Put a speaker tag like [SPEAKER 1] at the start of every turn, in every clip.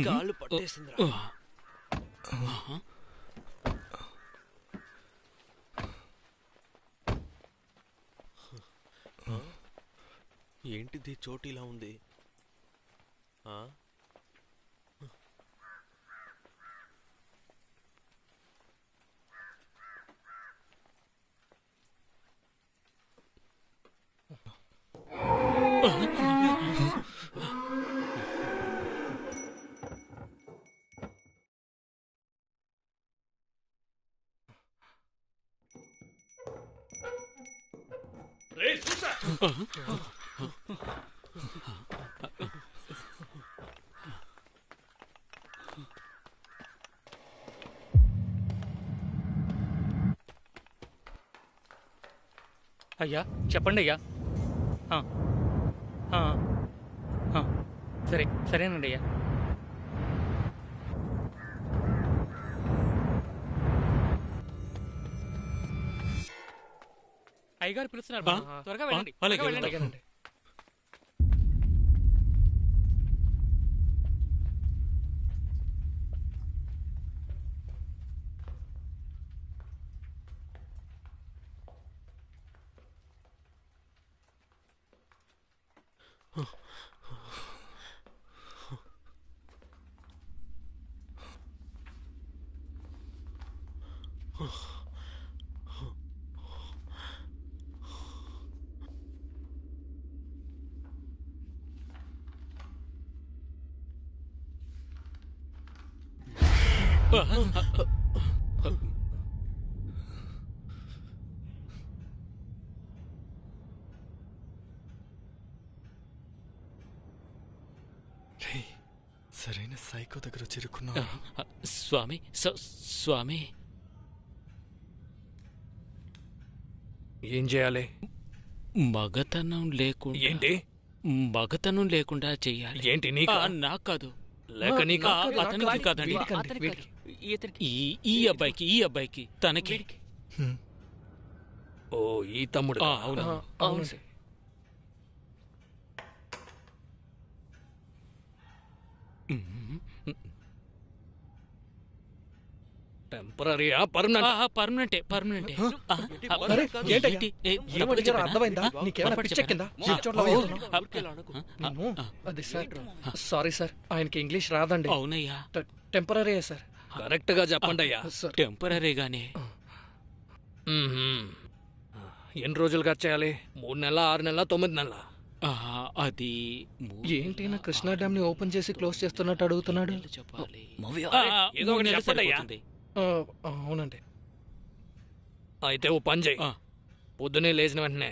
[SPEAKER 1] కాళ్ళు పట్టేసిందిరా. ఏంటిది చోటు ఇలా ఉంది?
[SPEAKER 2] అయ్యా చెప్పండి అయ్యా. సరేనండి అయ్యా. అయ్యగారు పిలుస్తున్నారు, త్వరగా వెళ్ళండి.
[SPEAKER 3] సరైన సైకో దగ్గర చేరుకున్నా.
[SPEAKER 4] స్వామి స్వామి
[SPEAKER 1] ఏం చేయాలి?
[SPEAKER 4] మగతనం లేకుండా.
[SPEAKER 1] ఏంటి
[SPEAKER 4] మగతనం లేకుండా చెయ్యాలి.
[SPEAKER 1] ఏంటి నీకు?
[SPEAKER 4] నాకు కాదు,
[SPEAKER 1] లేక నీకు?
[SPEAKER 4] అతనికి కాదండి, ఈ అబ్బాయికి తనకి.
[SPEAKER 1] ఓ ఈ తమ్ముడు.
[SPEAKER 4] అవును
[SPEAKER 2] అవును.
[SPEAKER 1] టెంపరరీయా పర్మనెంటే?
[SPEAKER 2] పర్మనెంటే.
[SPEAKER 5] అర్థమైందా? నీకేమైనా పిచ్చెక్కిందా? అది సార్, సారీ సార్, ఆయనకి ఇంగ్లీష్ రాదండి.
[SPEAKER 4] అవునయ్యా,
[SPEAKER 5] టెంపరరీ సార్.
[SPEAKER 1] కరెక్ట్ గా చెప్పండి అయ్యా.
[SPEAKER 4] టెంపరరీగానే.
[SPEAKER 1] ఎన్ని రోజులుగా చేయాలి? 3 నెలల, 6 నెలల, 9 నెలల?
[SPEAKER 4] అది
[SPEAKER 5] ఏంటి నా కృష్ణా డ్యామ్ ని ఓపెన్ చేసి క్లోజ్ చేస్తున్నట్టు అడుగుతున్నాడు.
[SPEAKER 4] చెప్పాలి.
[SPEAKER 1] ఏదో ఒకటి చెప్పండి అయ్యా.
[SPEAKER 5] అవునండి.
[SPEAKER 1] అయితే ఓ పని చేయి. పొద్దునే లేచిన వెంటనే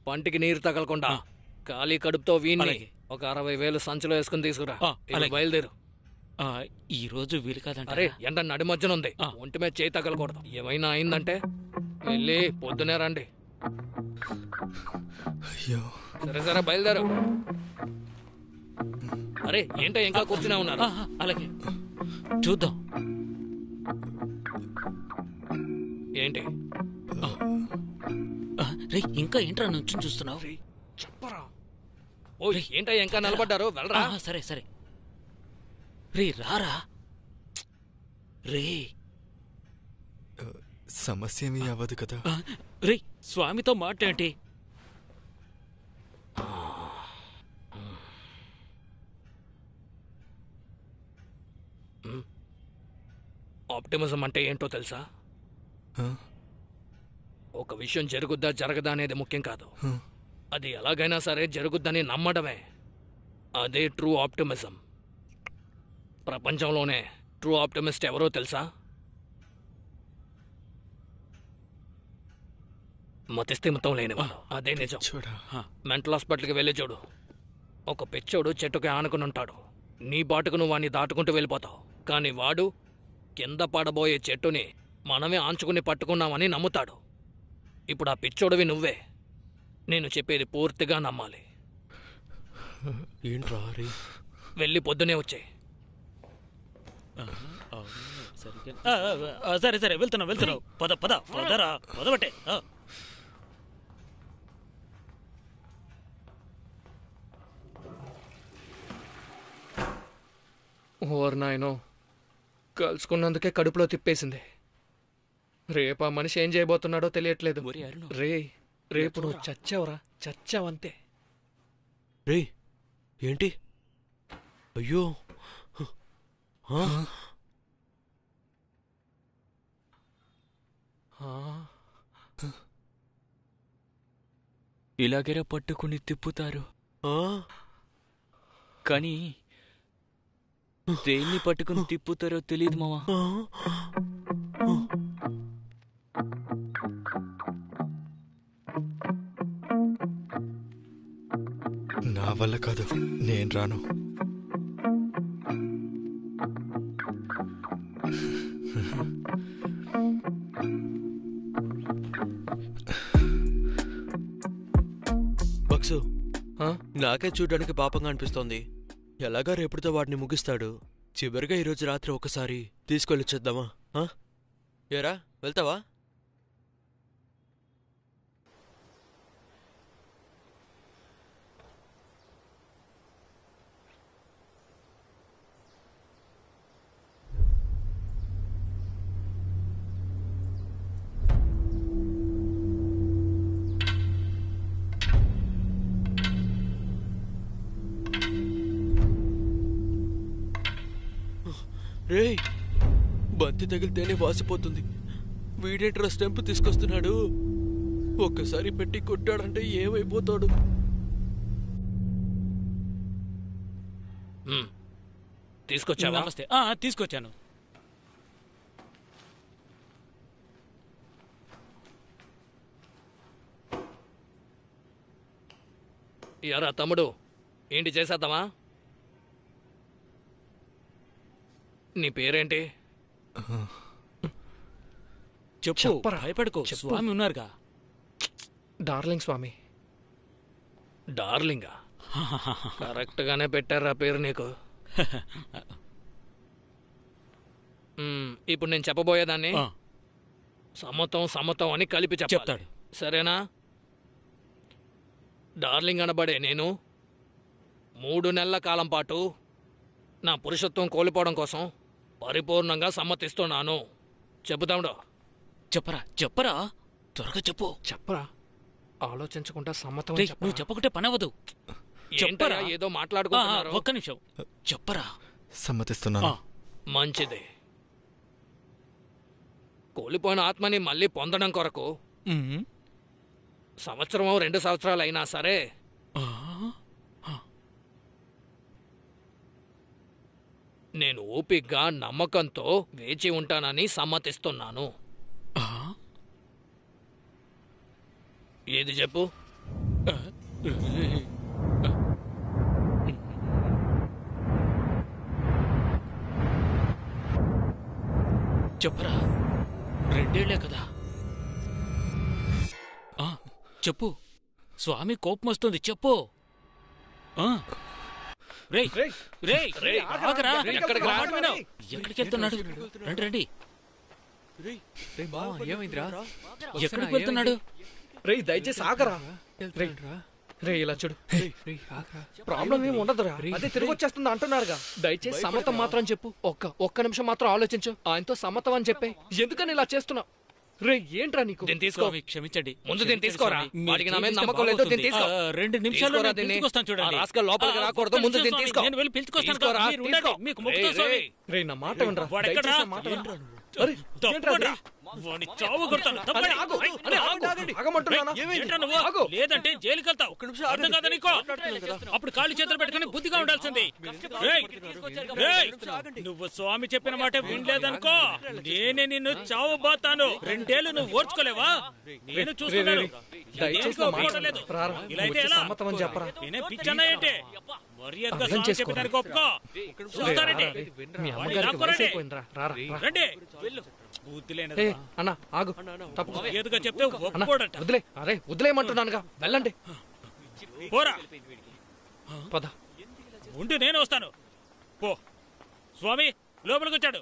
[SPEAKER 1] పంటికి నీరు తగలకుండా ఖాళీ కడుపుతో వీణి ఒక 60,000 సంచిలో వేసుకుని తీసుకురా. బయలుదేరు.
[SPEAKER 4] ఈ రోజు వీలు కాదంట.
[SPEAKER 1] అరే ఎండ నడి మధ్యన ఉంది, ఒంటి మీద చేయి తగలకూడదు. ఏమైనా అయిందంటే వెళ్ళి పొద్దునే రండి.
[SPEAKER 3] అయ్యో
[SPEAKER 1] సరే సరే బయలుదేరు. అరే ఏంటో ఇంకా కూర్చునే ఉన్నారు?
[SPEAKER 4] అలాగే చూద్దాం.
[SPEAKER 1] ఏంటి
[SPEAKER 4] రే, ఇంకా ఏంట్రా నుంచి చూస్తున్నావు?
[SPEAKER 1] చెప్పరా. ఓ ఏంటో ఇంకా నిలబడ్డారు, వెళ్ళరా.
[SPEAKER 4] సరే సరే. రే రారా. రే
[SPEAKER 3] సమస్య ఏమీ అవ్వదు కదా?
[SPEAKER 4] రే స్వామితో మాట్లాడి.
[SPEAKER 1] ఆప్టిమిజం అంటే ఏంటో తెలుసా? ఒక విషయం జరుగుద్దా జరగదా అనేది ముఖ్యం కాదు, అది ఎలాగైనా సరే జరుగుద్దని నమ్మడమే. అదే ట్రూ ఆప్టిమిజం. ప్రపంచంలోనే ట్రూ ఆప్టిమిస్ట్ ఎవరో తెలుసా? మతిస్థిమితం లేనివాడు. అదే నిజం. మెంటల్ హాస్పిటల్కి వెళ్ళి చూడు. ఒక పిచ్చోడు చెట్టుకి ఆనుకుని ఉంటాడు. నీ బాటుకు నువ్వు వాడిని దాటుకుంటూ వెళ్ళిపోతావు. కానీ వాడు కింద పడబోయే చెట్టుని మనమే ఆంచుకుని పట్టుకున్నామని నమ్ముతాడు. ఇప్పుడు ఆ పిచ్చోడివి నువ్వే. నేను చెప్పేది పూర్తిగా నమ్మాలి.
[SPEAKER 4] ఏంట్రా?
[SPEAKER 1] వెళ్ళి పొద్దునే వచ్చే.
[SPEAKER 4] సరే సరే వెళ్తున్నావు పదరా పదబట్టే
[SPEAKER 5] ఓర్ నాయనో, కలుసుకున్నందుకే కడుపులో తిప్పేసింది. రేపు ఆ మనిషి ఏం చేయబోతున్నాడో తెలియట్లేదు. రేపు నువ్వు చచ్చావంతే.
[SPEAKER 6] రే ఏంటి? అయ్యో
[SPEAKER 7] ఇలాగేరా పట్టుకుని తిప్పుతారు, కానీ దేన్ని పట్టుకుని తిప్పుతారో తెలియదు మావా.
[SPEAKER 3] నా వల్ల కాదు, నేను రాను.
[SPEAKER 6] బక్సు,
[SPEAKER 5] ఆ?
[SPEAKER 6] నాకే చూడడానికి పాపంగా అనిపిస్తోంది. ఎలాగా రేపటితో వాడిని ముగిస్తాడు. చివరిగా ఈరోజు రాత్రి ఒకసారి తీసుకెళ్ళొచ్చేద్దామా? ఏరా వెళ్తావా? రే, బంతి తగిలితేనే వాసిపోతుంది. వీడేంట్రా స్టెంప్ తీసుకొస్తున్నాడు? ఒక్కసారి పెట్టి కొట్టాడంటే ఏమైపోతాడు?
[SPEAKER 1] తీసుకొచ్చావా?
[SPEAKER 4] నమస్తే. తీసుకొచ్చాను.
[SPEAKER 1] ఎరా తమ్ముడు, ఏంటి చేసేద్దామా? నీ పేరేంటి?
[SPEAKER 5] చెప్పరా.
[SPEAKER 4] భయపడుకో, స్వామి ఉన్నారుగా.
[SPEAKER 5] డార్లింగ్ స్వామి.
[SPEAKER 1] డార్లింగా? కరెక్ట్ గానే పెట్టారా పేరు నీకు. ఇప్పుడు నేను చెప్పబోయేదాన్ని సమ్మతం అని కలిపి చెప్తాడు, సరేనా? డార్లింగ్ అనబడే నేను 3 నెలల కాలం పాటు నా పురుషత్వం కోల్పోవడం కోసం పరిపూర్ణంగా సమ్మతిస్తున్నాను. చెబుతాడు.
[SPEAKER 4] చెప్పరా త్వరగా
[SPEAKER 5] చెప్పరా. ఆలోచించకుండా సమ్మతం.
[SPEAKER 4] నువ్వు చెప్పకుంటే పని అవ్వదు.
[SPEAKER 1] చెప్పరా, ఏదో మాట్లాడుకుంటున్నారు.
[SPEAKER 4] ఒక్క నిమిషం చెప్పరా.
[SPEAKER 3] సమ్మతిస్తున్నాను.
[SPEAKER 1] మంచిది. కోల్పోయిన ఆత్మని మళ్ళీ పొందడం కొరకు సంవత్సరం 2 సంవత్సరాలు అయినా సరే నేను ఓపిగ్గా నమ్మకంతో వేచి ఉంటానని సమ్మతిస్తున్నాను. ఏది చెప్పు.
[SPEAKER 4] చెప్పరా. 2 ఏళ్లే కదా. చెప్పు. స్వామి కోపం వస్తుంది, చెప్పు. ఎక్కడికి వెళ్తున్నాడు? రండి.
[SPEAKER 5] ఏమైందిరా?
[SPEAKER 4] ఎక్కడికి వెళ్తున్నాడు?
[SPEAKER 5] దయచేసి ఆగరా. ఇలా చూడు, ప్రాబ్లం ఏమి ఉండదురా. అదే తిరిగి వచ్చేస్తుంది అంటున్నారుగా. దయచేసి సమ్మతం మాత్రం చెప్పు. ఒక్క నిమిషం మాత్రం ఆలోచించు. ఆయనతో సమ్మతం అని చెప్పే. ఎందుకని ఇలా చేస్తున్నావు? ఏంట్రా నీకు?
[SPEAKER 1] తీసుకో.
[SPEAKER 4] క్షమించండి.
[SPEAKER 1] ముందు దీన్ని తీసుకోరా. వాడికి నా మీద నమ్మకం లేదు. దీన్ని తీసుకో.
[SPEAKER 4] 2 నిమిషాలు చూడండి.
[SPEAKER 1] రాస్కల్ లోపలికి రాకూడదు. ముందు దీన్ని తీసుకో.
[SPEAKER 4] నేను వెళ్ళి పిలుచుకొస్తాను. మీకు మొక్కుతా స్వామి.
[SPEAKER 5] నా మాట వినరా. దయచేసి మాట వినరా.
[SPEAKER 4] లేదంటే జైలుకి వెళ్తావు. అర్థం కాదా నీకో? అప్పుడు కాళ్ళు చేతులు పెట్టుకుని బుద్ధిగా ఉండాల్సింది. నువ్వు స్వామి చెప్పిన మాట వినలేదనుకో, నేనే నిన్ను చావబోతాను. 2 ఏళ్ళు నువ్వు ఓర్చుకోలేవా? నేను చూస్తున్నాను. ఇలా అయితే ఎలా? నేనే పిచ్చన్నా ఏంటి? మర్యాదగా స్వామి చెప్పినానికి ఒప్పుకో. చూస్తానండి. రండి.
[SPEAKER 5] అన్నా ఆగు.
[SPEAKER 4] ఏదుగా చెప్తే ఒప్పుకోడట.
[SPEAKER 5] వదిలేయమంటున్నానుగా. వెళ్ళండి.
[SPEAKER 4] పోరా.
[SPEAKER 5] పద.
[SPEAKER 4] ఉండి నేను వస్తాను. పో స్వామి, లోపలికి వచ్చాడు